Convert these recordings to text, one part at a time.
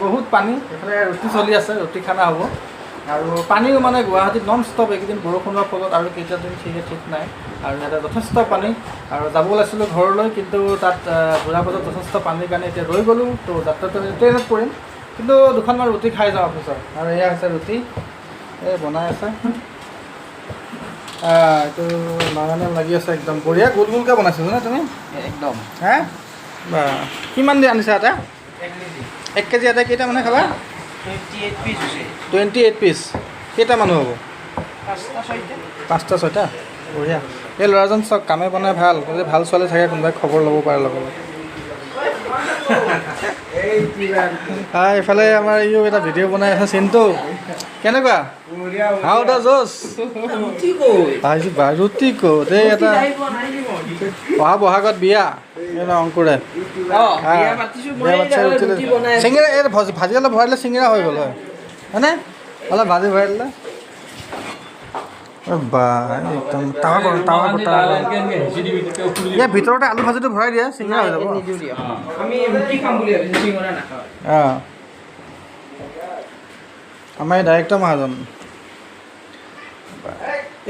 বহুত পানী এইফালে ৰুটি চলি আছে ৰুটি খানা হ'ব আৰু পানীও মানে গুৱাহাটীত নন ষ্টপ এইকেইদিন বৰষুণৰ ফলত আৰু কেইটা দিন ঠিক নাই আৰু ইয়াতে যথেষ্ট পানী আৰু যাব ওলাইছিলোঁ ঘৰলৈ কিন্তু তাত ঘূৰাপথত যথেষ্ট পানীৰ কাৰণে এতিয়া ৰৈ গ'লোঁ তো যাত্ৰাটো ট্ৰেইনত কৰিম কিন্তু দুখনমান ৰুটি খাই যাওঁ অফিচত আৰু এয়া হৈছে ৰুটি এই বনাই আছে এইটো নাৰায়ণ লাগি আছে একদম বঢ়িয়া গোল গোলকৈ বনাইছোঁ ন তুমি একদম হা বা কিমান দি আনিছা এটা 1 কেজি এটা কেইটা মানুহে খাবা 28 পিচ হৈছে 28 পিচ কেইটা মানুহ হ'ব 5টা 6টা বঢ়িয়া এই ল'ৰাজন চাওক কামে বনাই ভাল যদি ভাল ছোৱালী থাকে কোনোবাই খবৰ ল'ব পাৰে লগত এইফালে আমাৰ ইও এটা ভিডিঅ' বনাই আছে চিন্তু কেনেকুৱা হাউ দা জোচ ৰুটি ক'ত এই এটা অহা বহাগত বিয়া অংকুৰে চিঙিৰা এই ভাজি অলপ ভৰাই দিলে চিঙিৰা হৈ গ'ল হয়নে অলপ ভাজি ভৰাই দিলে বা একদম তাৱা বটা ইয়াৰ ভিতৰতে আলু ভাজিটো ভৰাই দিয়ে চিঙিৰা হৈ যাব অঁ আমাৰ এই ডাইৰেক্টৰ মহাজন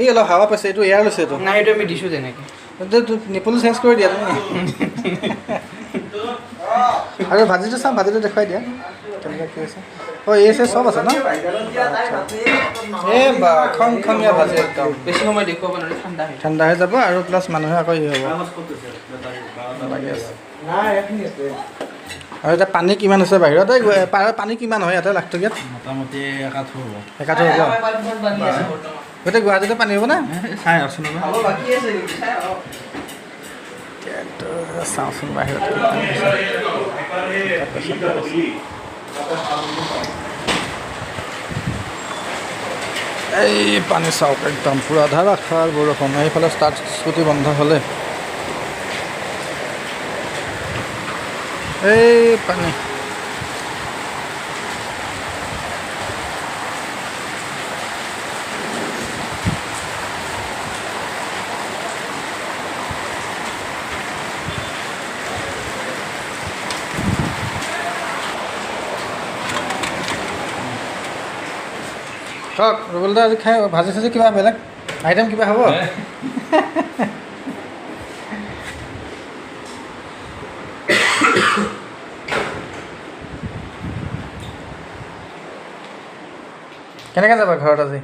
এই অলপ হাৱা পাইছে এইটো এয়াৰ লৈছে এইটো নাই এইটো আমি দিছোঁ তেনেকৈ নিপলটো চেঞ্জ কৰি দিয়া তুমি আৰু ভাজিটো চাম ভাজিটো দেখুৱাই দিয়া কেনেকুৱা কি আছে এই আছে চব আছে ন এই বা খংখঙীয়া ভাজি একদম বেছি সময় দেখুৱাব নোৱাৰি ঠাণ্ডা হৈ যাব আৰু প্লাছ মানুহে আকৌ ই হ'ব লাগি আছে আৰু এতিয়া পানী কিমান আছে বাহিৰত পানী কিমান হয় ইয়াতে লাখটকীয়াত মোটামুটি একাঠো হ'ব গোটেই গুৱাহাটীতে পানী হ'ব না চাই আছোঁ চাওঁচোন বাহিৰত এই পানী চাওক একদম পূৰা ধাৰাসাৰ বৰষুণ এইফালে ষ্টাৰ্ট স্কুটি বন্ধ হ'লে এই পানী কওক ৰুবুলদা আজি খাই ভাজি চাজি কিবা বেলেগ আইটেম কিবা হ'ব কেনেকৈ যাবা ঘৰত আজি